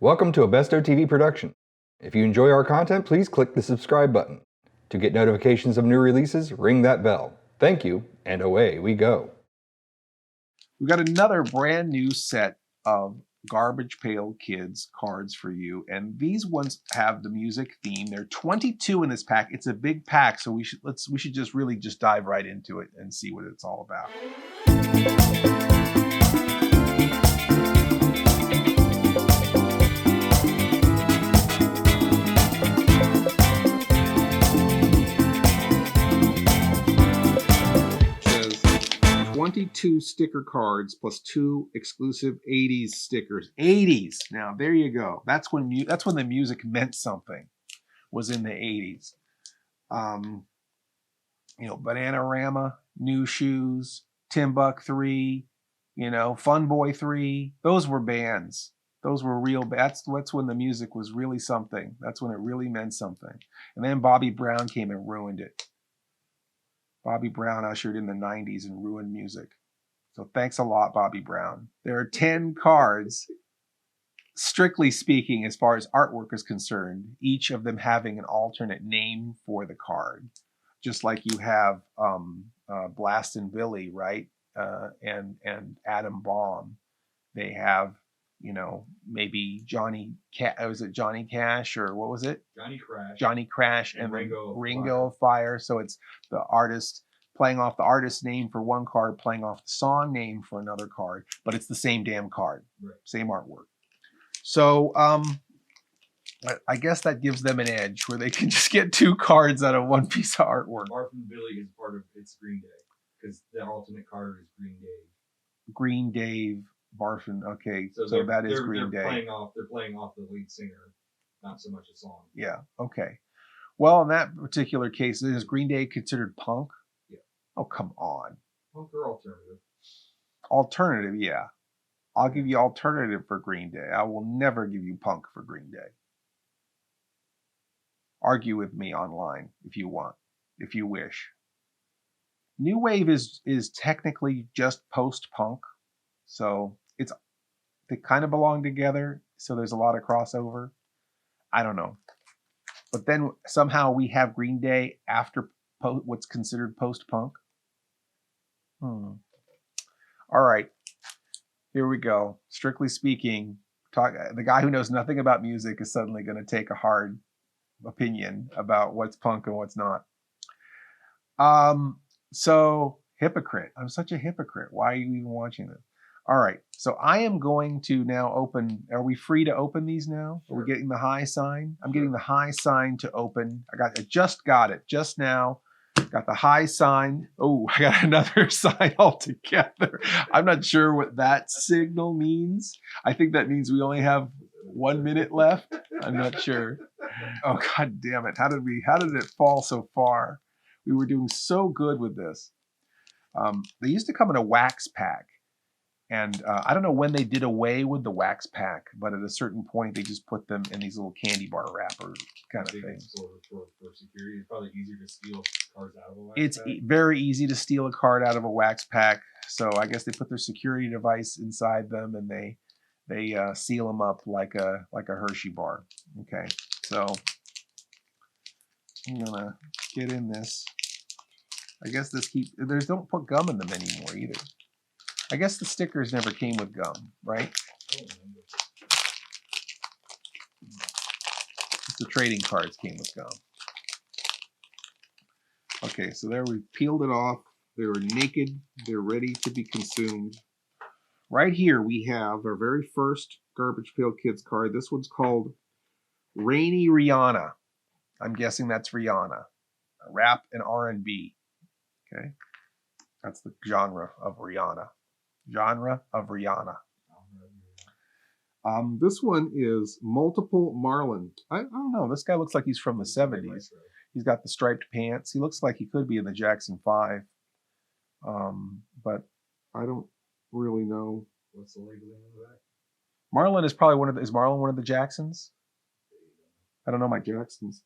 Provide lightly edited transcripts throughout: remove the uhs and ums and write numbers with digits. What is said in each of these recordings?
Welcome to a Besto TV production. If you enjoy our content, please click the subscribe button. To get notifications of new releases, ring that bell. Thank you, and away we go. We've got another brand new set of Garbage Pail Kids cards for you, and these ones have the music theme. There are 22 in this pack. It's a big pack, so we should just really dive right into it and see what it's all about. It says 22 sticker cards plus 2 exclusive 80s stickers. 80s. Now there you go. That's when the music meant something. Was in the 80s. Bananarama, New Shoes, Timbuk 3, Fun Boy 3. Those were bands. Those were real. That's when the music was really something. That's when it really meant something. And then Bobby Brown came and ruined it. Bobby Brown ushered in the 90s and ruined music. So thanks a lot, Bobby Brown. There are 10 cards. Strictly speaking, as far as artwork is concerned, each of them having an alternate name for the card. Just like you have Blastin' Billy, right? And Atom Bomb. They have, maybe Johnny Cash or what was it? Johnny Crash and Ringo Fire. So it's the artist playing off the artist's name for one card, playing off the song name for another card, but it's the same damn card, right. Same artwork. So I guess that gives them an edge where they can just get 2 cards out of one piece of artwork. Barfin' Billy is part of It's Green Day because the alternate card is Green Dave. Green Dave, Barfin. Okay, so that is Green Day. They're playing off the lead singer, not so much a song. Yeah. Okay. Well, in that particular case, is Green Day considered punk? Yeah. Oh, come on. Punk or alternative? Alternative, yeah. I'll give you alternative for Green Day. I will never give you punk for Green Day. Argue with me online if you want, if you wish. New Wave is technically just post-punk, so they kind of belong together, so there's a lot of crossover. I don't know. But then somehow we have Green Day after what's considered post-punk. All right. Here we go. Strictly speaking, the guy who knows nothing about music is suddenly going to take a hard opinion about what's punk and what's not. So hypocrite. I'm such a hypocrite. Why are you even watching this? All right. So I am going to now open. Are we free to open these now? Sure. Are we getting the high sign? I'm getting the high sign to open. I just got it just now. Got the high sign. Oh, I got another sign altogether. I'm not sure what that signal means. I think that means we only have 1 minute left. I'm not sure. Oh, God damn it. How did it fall so far? We were doing so good with this. They used to come in a wax pack. And I don't know when they did away with the wax pack, but at a certain point, they just put them in these little candy bar wrapper kind of things. For security, it's probably easier to steal cards out of a wax pack. It's very easy to steal a card out of a wax pack. So I guess they put their security device inside them and they seal them up like a Hershey bar. Okay, so I'm gonna get in this. I guess don't put gum in them anymore either. I guess the stickers never came with gum, right? Just the trading cards came with gum. Okay, so there we peeled it off. They were naked. They're ready to be consumed. Right here we have our very first Garbage Pail Kids card. This one's called Rainy Rihanna. I'm guessing that's Rihanna. Rap and R&B. Okay, that's the genre of Rihanna. This one is Multiple Marlin. I don't know. This guy looks like he's from the 70s. He's got the striped pants. He looks like he could be in the Jackson 5. But I don't really know. What's the labeling of that? Marlin is probably is Marlin one of the Jacksons? I don't know my Jacksons.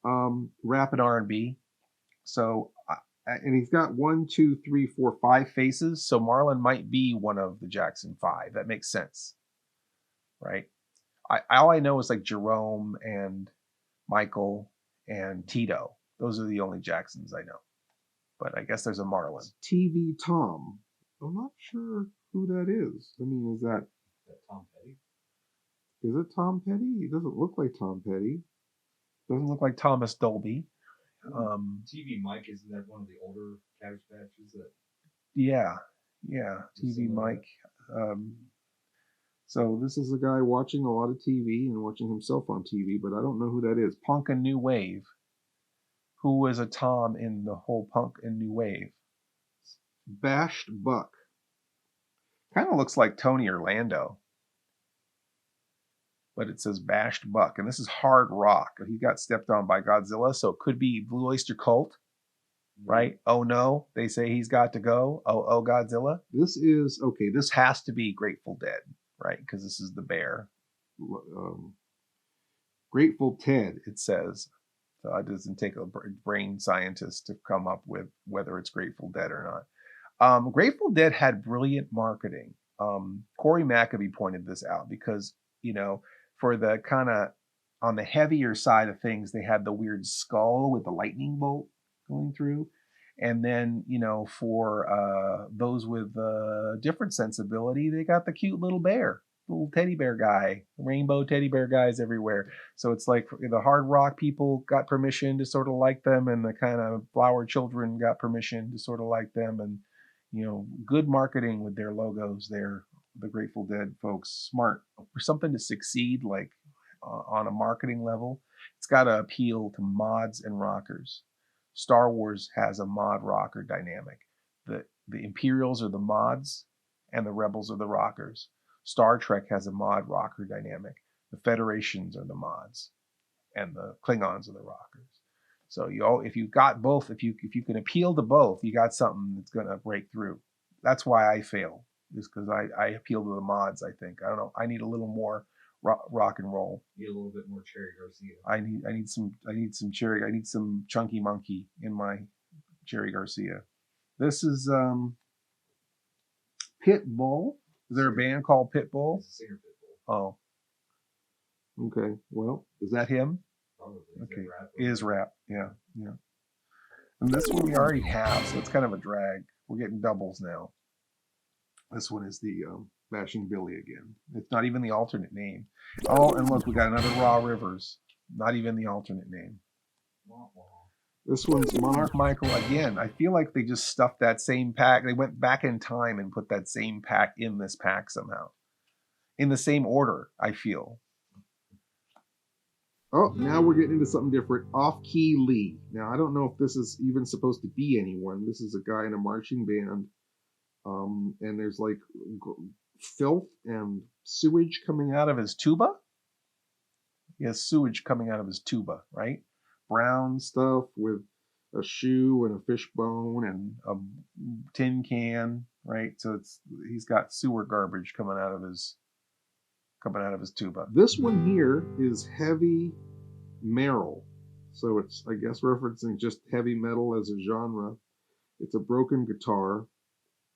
Rap and R&B. So and he's got 1, 2, 3, 4, 5 faces. So Marlon might be one of the Jackson 5. That makes sense, right? All I know is like Jerome and Michael and Tito. Those are the only Jacksons I know. But I guess there's a Marlin. TV Tom. I'm not sure who that is. I mean, Is that Tom Petty? is it Tom Petty? He doesn't look like Tom Petty. Doesn't look like Thomas Dolby. TV Mike, isn't that one of the older Cabbage Patches that Yeah, TV Similar. Mike. So this is a guy watching a lot of TV and watching himself on TV, but I don't know who that is. Punk and New Wave. Who was a Tom in the whole Punk and New Wave? Bashed Buck. Kind of looks like Tony Orlando. But it says Bashed Buck. And this is hard rock. He got stepped on by Godzilla, so it could be Blue Oyster Cult, right? Oh no, they say he's got to go. Oh, Godzilla. This is okay. This has to be Grateful Dead, right? Because this is the bear. Grateful Ted. It says. So it doesn't take a brain scientist to come up with whether it's Grateful Dead or not. Grateful Dead had brilliant marketing. Corey Maccabee pointed this out because, for the kind of on the heavier side of things, they had the weird skull with the lightning bolt going through. And then, for those with different sensibility, they got the cute little bear. Little teddy bear guy, rainbow teddy bear guys everywhere. So it's like the hard rock people got permission to sort of like them, and the kind of flower children got permission to sort of like them, and good marketing with their logos there. The Grateful Dead folks, smart for something to succeed, like on a marketing level. It's got to appeal to mods and rockers. Star Wars has a mod rocker dynamic. The Imperials are the mods, and the Rebels are the rockers. Star Trek has a mod rocker dynamic. The Federations are the mods, and the Klingons are the rockers. So if you've got both, if you can appeal to both, you got something that's gonna break through. That's why I fail, is because I appeal to the mods. I think I don't know. I need a little more rock and roll. need a little bit more Cherry Garcia. I need some Cherry. I need some Chunky Monkey in my Cherry Garcia. This is Pitbull. Is there a band called Pitbull? It's a singer Pitbull. Oh, Okay. Well, is that him? Probably. Okay, Rap is rap. Yeah. And this one we already have, so it's kind of a drag. We're getting doubles now. This one is the Bashing Billy again. It's not even the alternate name. Oh, and look, we got another Raw Rivers. Not even the alternate name. Wah, wah. this one's Mark Michael again. I feel like they just stuffed that same pack. They went back in time and put that same pack in this pack somehow. In the same order, I feel. Oh, now we're getting into something different. Off Key Lee. Now, I don't know if this is even supposed to be anyone. This is a guy in a marching band. And there's like filth and sewage coming out. Out of his tuba? He has sewage coming out of his tuba, right? Brown Stuff with a shoe and a fishbone and a tin can, right? So he's got sewer garbage coming out of his tuba. This one here is heavy metal. So it's, I guess, referencing just heavy metal as a genre. It's a broken guitar.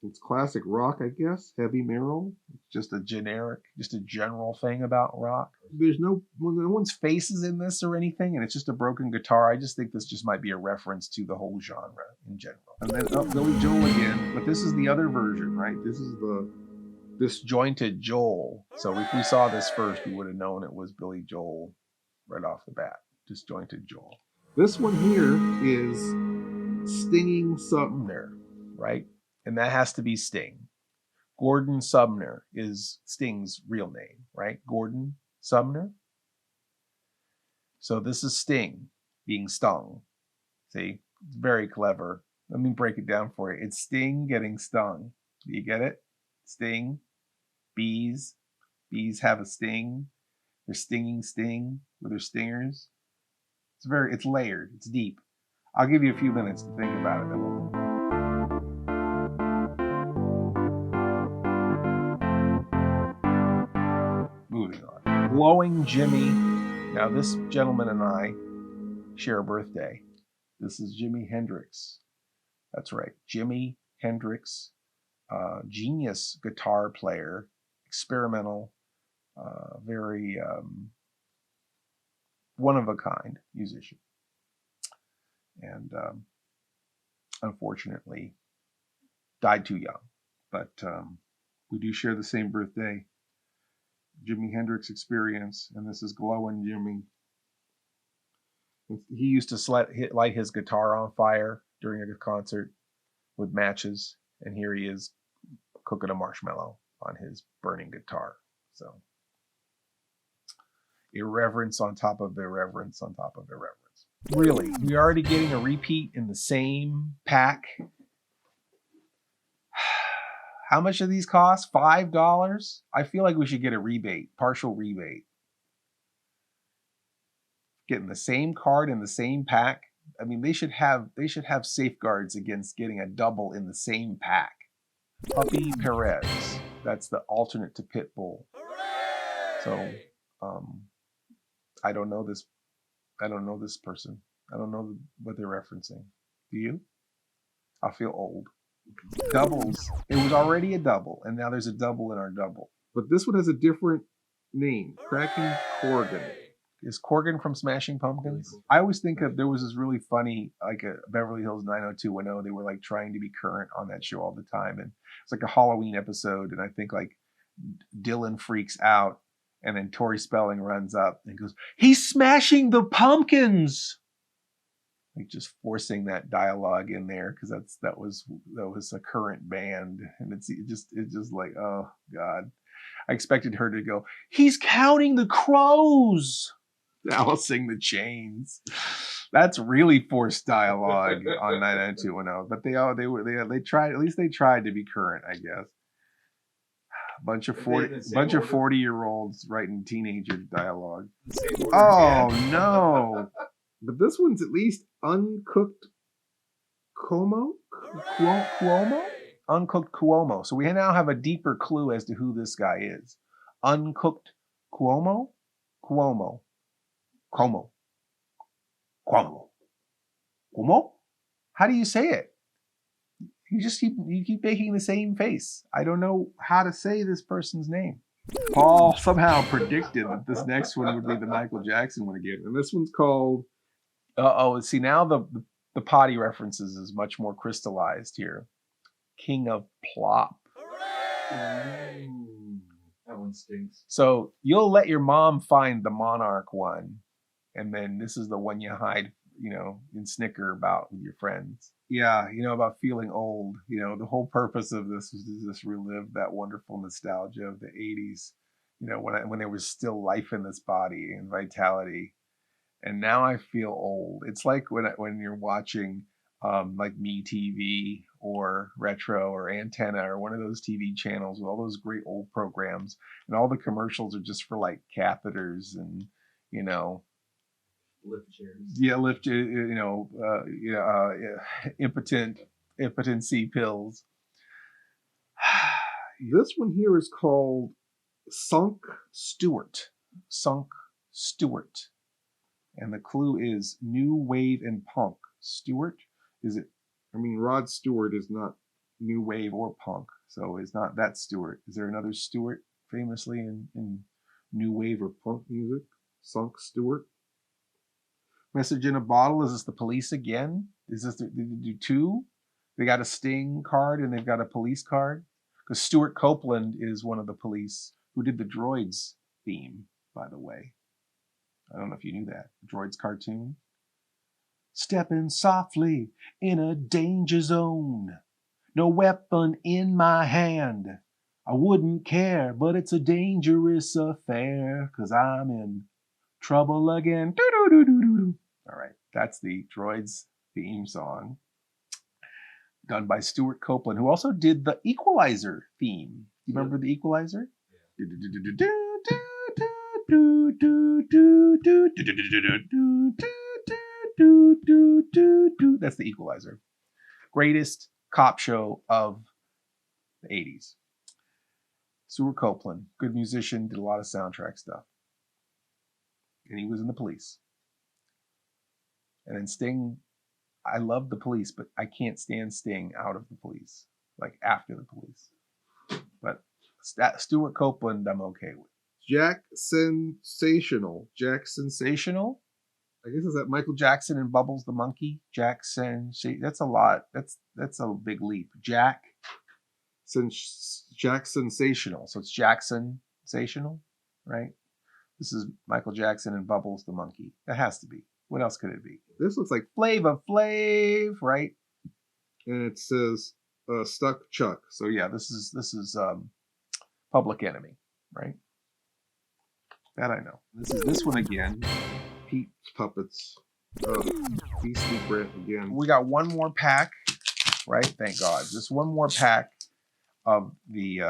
It's classic rock, I guess. Heavy metal. Just a general thing about rock. There's no one's faces in this or anything, and it's just a broken guitar. I just think this just might be a reference to the whole genre in general. And then Billy Joel again, but this is the other version, right? This is the disjointed Joel. So if we saw this first, we would have known it was Billy Joel right off the bat. Disjointed Joel. This one here is Stinging Sumner, right? And that has to be Sting. Gordon Sumner is Sting's real name, right? Gordon Sumner. So this is Sting being stung. See, it's very clever. Let me break it down for you. It's Sting getting stung. Do you get it? Sting, bees. Bees have a sting. They're stinging Sting with their stingers. It's layered. It's deep. I'll give you a few minutes to think about it. Then we'll moving on. Glowing Jimmy. Now this gentleman and I share a birthday. This is Jimi Hendrix. That's right. Jimi Hendrix, genius guitar player, experimental, very one of a kind musician, and unfortunately died too young. But we do share the same birthday, Jimi Hendrix Experience, and this is Glowin' Jimmy. He used to light his guitar on fire during a concert with matches, and here he is cooking a marshmallow on his burning guitar. So irreverence on top of irreverence on top of irreverence. Really, we're already getting a repeat in the same pack. How much do these cost? $5? I feel like we should get a rebate, partial rebate. Getting the same card in the same pack. I mean, they should have safeguards against getting a double in the same pack. Puppy Perez. That's the alternate to Pitbull. So, I don't know this. I don't know this person. I don't know what they're referencing. Do you? I feel old. Doubles. It was already a double, and now there's a double in our double. But this one has a different name. Kraken Corgan. Is Corgan from Smashing Pumpkins? I always think of, there was this really funny, like a Beverly Hills 90210. They were like trying to be current on that show all the time. And it's like a Halloween episode. And I think like Dylan freaks out. And then Tori Spelling runs up and goes, "He's smashing the pumpkins." Like just forcing that dialogue in there because that was a current band. And it's just like, oh God. I expected her to go, "He's counting the crows." Alice-ing the Chains. That's really forced dialogue on 90210. But they tried, at least they tried to be current, I guess. Bunch of 40-year-olds writing teenager dialogue. Oh no. But this one's at least uncooked Cuomo? Uncooked Cuomo. So we now have a deeper clue as to who this guy is. Uncooked Cuomo? Cuomo. How do you say it? You keep making the same face. I don't know how to say this person's name. Paul somehow predicted that this next one would be the Michael Jackson one again. And this one's called... See, now the potty references is much more crystallized here. King of Plop. That one stinks. So you'll let your mom find the Monarch one, and then this is the one you hide, and snicker about with your friends. Yeah, about feeling old. The whole purpose of this was to just relive that wonderful nostalgia of the 80s, when there was still life in this body and vitality. And now I feel old. It's like when you're watching like MeTV or Retro or Antenna or one of those TV channels with all those great old programs, and all the commercials are just for like catheters and lift chairs. Yeah, impotency pills. This one here is called Sunk Stewart. And the clue is new wave and punk. Stewart? Is it? I mean, Rod Stewart is not new wave or punk, so it's not that Stewart. Is there another Stewart famously in new wave or punk music? Sunk Stewart. Message in a Bottle. Is this the Police again? Did they do two? They got a Sting card and they've got a Police card? Because Stuart Copeland is one of the Police who did the Droids theme, by the way. I don't know if you knew that. Droids cartoon. Stepping softly in a danger zone. No weapon in my hand. I wouldn't care, but it's a dangerous affair, 'cause I'm in trouble again. Doo-doo-doo-doo-doo. All right, that's the Droids theme song, done by Stuart Copeland, who also did the Equalizer theme. You remember the Equalizer? That's the Equalizer. Greatest cop show of the 80s. Stuart Copeland, good musician, did a lot of soundtrack stuff. And he was in the Police. And then Sting, I love the Police, but I can't stand Sting out of the Police, like after the Police. But Stuart Copeland, I'm okay with. Jack Sensational. Jack Sensational. I guess is that Michael Jackson and Bubbles the monkey. Jackson. That's a lot. That's a big leap. Jack Sensational. So it's Jackson Sensational, right? This is Michael Jackson and Bubbles the monkey. That has to be. What else could it be? This looks like Flava Flav, right? And it says Stuck Chuck. So yeah, this is Public Enemy, right? That I know. This one again. Pete's Puppets. Beastly Brent again. We got one more pack, right? Thank God. Just one more pack of the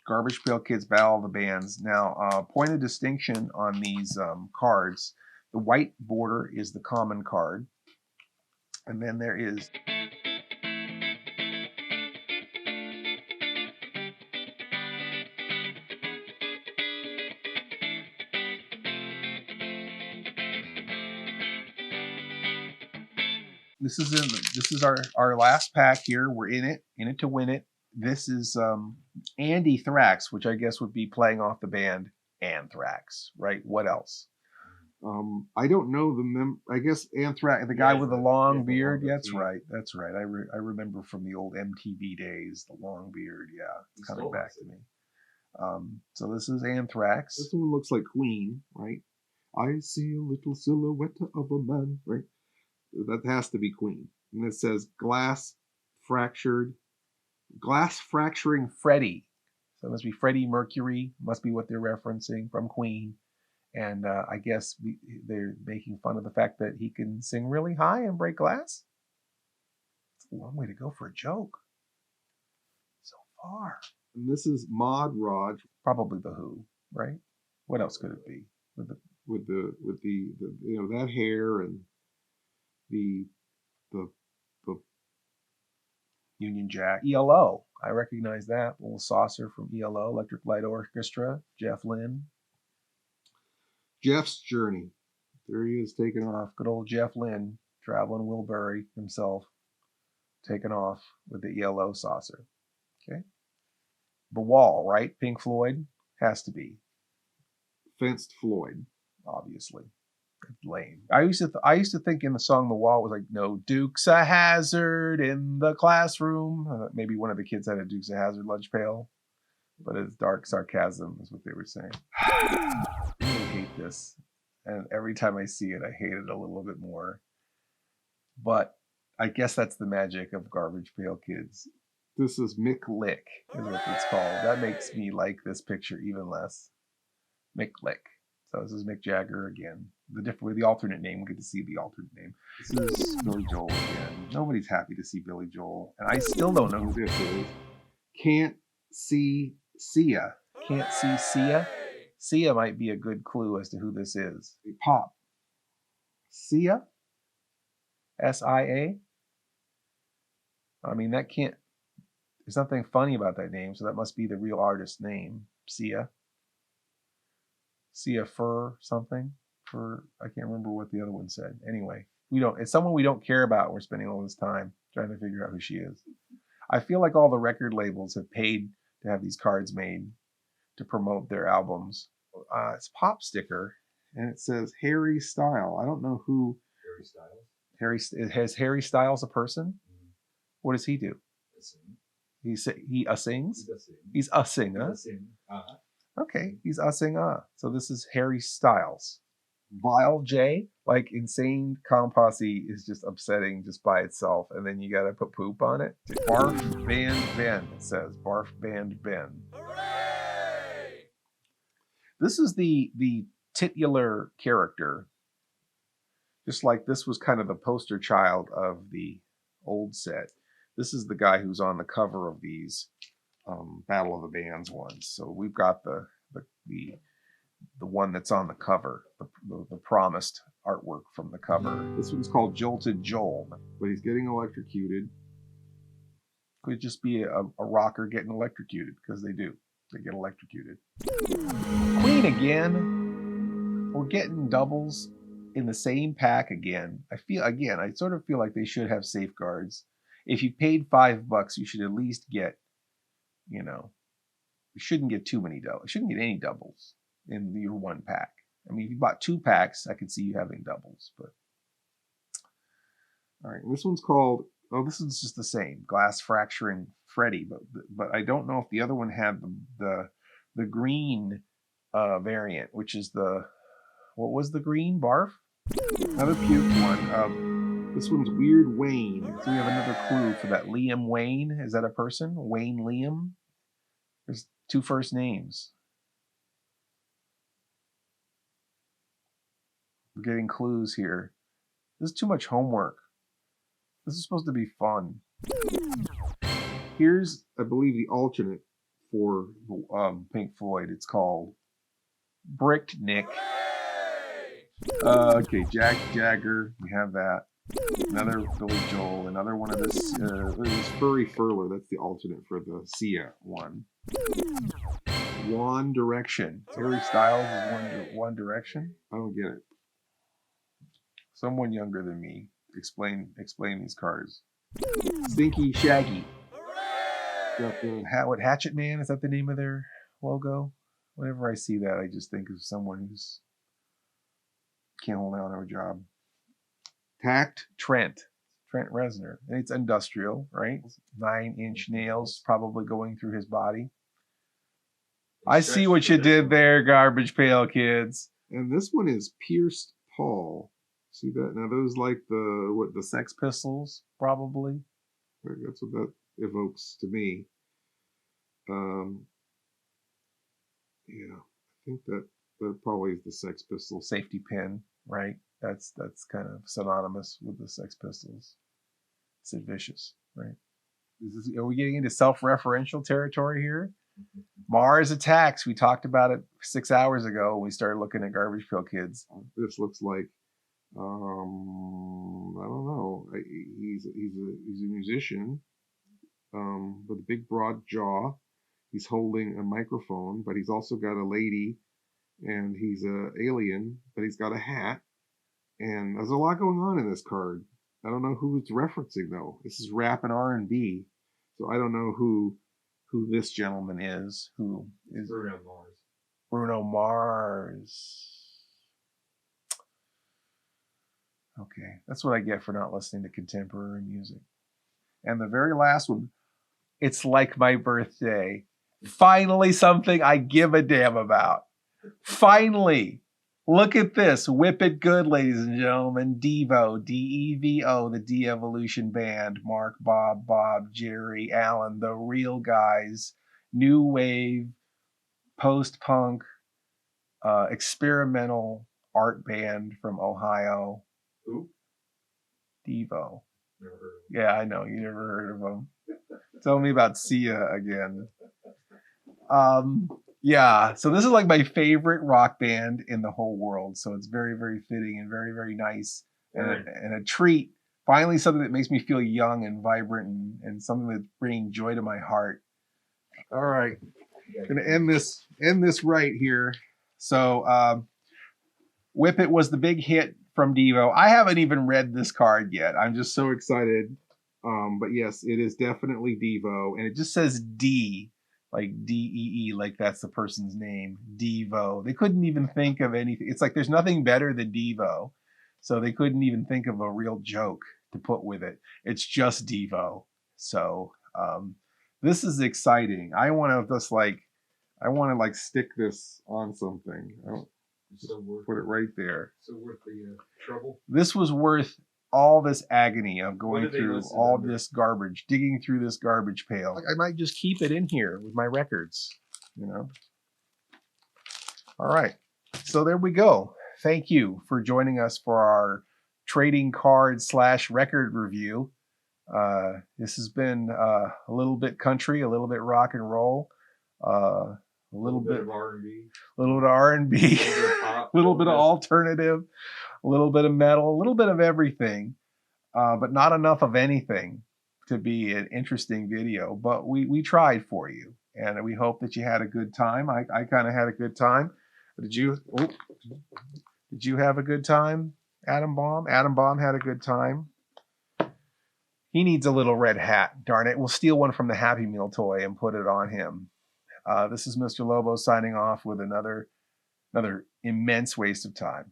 Garbage Pail Kids Battle of the Bands. Now, point of distinction on these cards. The white border is the common card. And then there is... This is our last pack here. We're in it to win it. This is Andy Thrax, which I guess would be playing off the band Anthrax, right? What else? I don't know I guess Anthrax, The guy with the long yeah, beard. the long That's right. That's right. I remember from the old MTV days, the long beard. Yeah, it's coming back to me. So this is Anthrax. This one looks like Queen, right? I see a little silhouette of a man, right? That has to be Queen. And it says glass fracturing Freddie. So it must be Freddie Mercury. Must be what they're referencing from Queen. And I guess they're making fun of the fact that he can sing really high and break glass. It's a long way to go for a joke. So far. And this is Mod Raj. Probably the Who, right? What else could it be? With the that hair and the Union Jack. ELO. I recognize that. Little Saucer from ELO, Electric Light Orchestra, Jeff Lynne. Jeff's Journey. There he is taking off. Good old Jeff Lynne, traveling Wilbury himself, taking off with the ELO Saucer. Okay. The Wall, right? Pink Floyd has to be. Fenced Floyd, obviously. Lame. I used to think in the song The Wall was like, no Dukes a Hazard in the classroom. Maybe one of the kids had a Dukes a Hazard lunch pail, but it's dark sarcasm is what they were saying. I really hate this, and every time I see it, I hate it a little bit more. But I guess that's the magic of Garbage Pail Kids. This is Mick Lick is what it's called. That makes me like this picture even less. Mick Lick. So this is Mick Jagger again. The alternate name. We get to see the alternate name. This is Billy Joel again. Nobody's happy to see Billy Joel, and I still don't know who this is. Can't see Sia. Can't see Sia. Sia might be a good clue as to who this is. Pop. Sia. S-I-A. I mean, that can't. There's nothing funny about that name, so that must be the real artist's name. Sia. Sia Fur something. I can't remember what the other one said. Anyway, it's someone we don't care about. We're spending all this time trying to figure out who she is. I feel like all the record labels have paid to have these cards made to promote their albums. It's a pop sticker, and it says Harry Style. I don't know who. Harry Styles. Has Harry Styles a person? Mm-hmm. What does he do? He sings. He's ussing, huh? Uh-huh. Okay, he's ussing. So this is Harry Styles. Vile J, like Insane Composse is just upsetting just by itself, and then you gotta put poop on it. Barf Band Ben, it says. Barf Band Ben. Hooray! This is the titular character. Just like this was kind of the poster child of the old set. This is the guy who's on the cover of these Battle of the Bands ones. So we've got the one that's on the cover, the promised artwork from the cover. This one's called Jolted Joel, but he's getting electrocuted. Could just be a rocker getting electrocuted, because they do. They get electrocuted. Queen again. We're getting doubles in the same pack again. I sort of feel like they should have safeguards. If you paid $5, you should at least get, you shouldn't get too many doubles. You shouldn't get any doubles. in your 1 pack. I mean, if you bought 2 packs, I could see you having doubles. But All right, this one's called. oh, this is just the same glass fracturing Freddy, but I don't know if the other one had the green variant, which is what was the green barf? Another puke one. This one's Weird Wayne. So we have another clue for that. Liam Wayne, is that a person? Wayne Liam. There's 2 first names. We're getting clues here. This is too much homework. This is supposed to be fun. Here's, I believe, the alternate for Pink Floyd. It's called Bricked Nick. Okay, Jack Jagger. We have that. Another Billy Joel. Another one of this. There's Furry Furler. That's the alternate for the Sia one. One Direction. Harry Styles is One Direction. I don't get it. Someone younger than me. Explain these cars. Stinky Shaggy. Got the what Hatchet Man? Is that the name of their logo? Whenever I see that, I just think of someone who's can't hold down their job. Tact. Trent Reznor. And it's industrial, right? 9-inch nails probably going through his body. I see what you did there, Garbage Pail Kids. And this one is Pierced Paul. See that? Now those like the Sex Pistols, probably. That's what that evokes to me. Yeah, I think that probably is the Sex Pistols. Safety pin, right? That's kind of synonymous with the Sex Pistols. Sid Vicious, right? Are we getting into self-referential territory here? Mars Attacks. We talked about it 6 hours ago when we started looking at Garbage Pail Kids. This looks like I don't know. He's a musician with a big broad jaw. He's holding a microphone, but he's also got a lady, and he's a alien, but he's got a hat. And there's a lot going on in this card. I don't know who it's referencing though. This is rap and R&B, so I don't know who this gentleman is. Who is Bruno Mars? Bruno Mars. Okay, that's what I get for not listening to contemporary music. And the very last one, It's Like My Birthday. Finally, something I give a damn about. Finally, look at this. Whip it good, ladies and gentlemen. Devo, D-E-V-O, the De-Evolution Band. Mark, Bob, Jerry, Alan, the real guys. New wave, post-punk, experimental art band from Ohio. Who? Devo. Never heard of him. Yeah, I know. You never heard of them. Tell me about Sia again. Yeah, so this is like my favorite rock band in the whole world. So it's very, very fitting and very, very nice. And a treat. Finally, something that makes me feel young and vibrant and something that's bringing joy to my heart. All right. Gonna end this right here. So Whip It was the big hit from Devo. I haven't even read this card yet. I'm just so excited. But yes, it is definitely Devo. And it just says D, like D-E-E, like that's the person's name. Devo. They couldn't even think of anything. It's like there's nothing better than Devo. So they couldn't even think of a real joke to put with it. It's just Devo. So this is exciting. I want to stick this on something. Put it right there. So worth the trouble. This was worth all this agony of going through all this garbage, digging through this garbage pail. I might just keep it in here with my records, All right. So there we go. Thank you for joining us for our trading card / record review. This has been a little bit country, a little bit rock and roll, a little bit of R&B, a little bit of R&B, a little bit of alternative, a little bit of metal, a little bit of everything, but not enough of anything to be an interesting video. But we tried for you, and we hope that you had a good time. I kind of had a good time. Did you have a good time, Adam Bomb? Adam Bomb had a good time. He needs a little red hat. Darn it. We'll steal one from the Happy Meal toy and put it on him. This is Mr. Lobo signing off with another Another immense waste of time.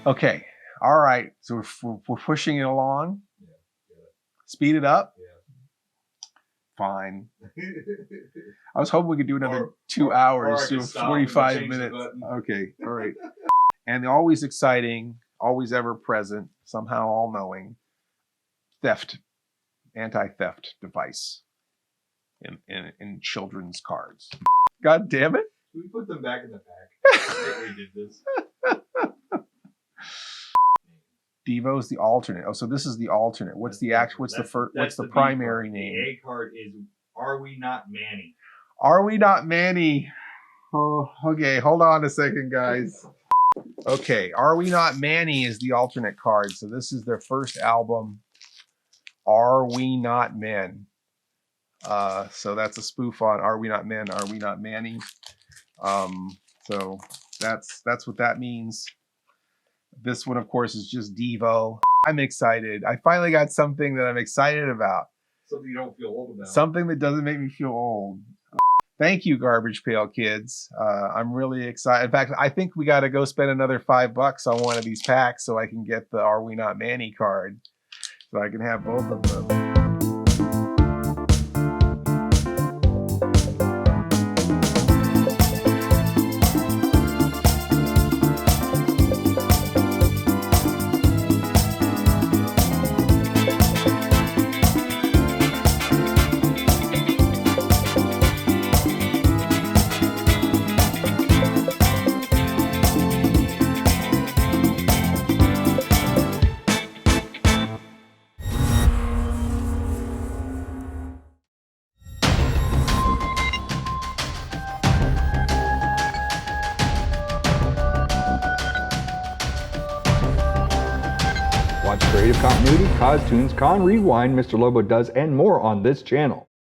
Okay. All right. So we're pushing it along. Speed it up. Fine. I was hoping we could do another 2 hours, or I could so stop and 45 change the minutes. button. Okay. All right. And the always exciting, always ever present, somehow all knowing anti-theft device in children's cards. God damn it. We put them back in the pack. We did this. Devo's the alternate. Oh, so this is the alternate. What's the act? What's the first? What's the B primary card. name? The A card is Are We Not Manny? Are We Not Manny? Oh, okay. Hold on a second, guys. Okay, Are We Not Manny is the alternate card. So this is their first album, Are We Not Men? So that's a spoof on Are We Not Men? Are We Not Manny? So that's what that means. This one, of course, is just Devo. I'm excited. I finally got something that I'm excited about. Something you don't feel old about. Something that doesn't make me feel old. Thank you, Garbage Pail Kids. I'm really excited. In fact, I think we got to go spend another $5 on one of these packs so I can get the Are We Not Manny card. So I can have both of them. Watch Creative Continuity, Cause Tunes, Con Rewind, Mr. Lobo Does, and more on this channel.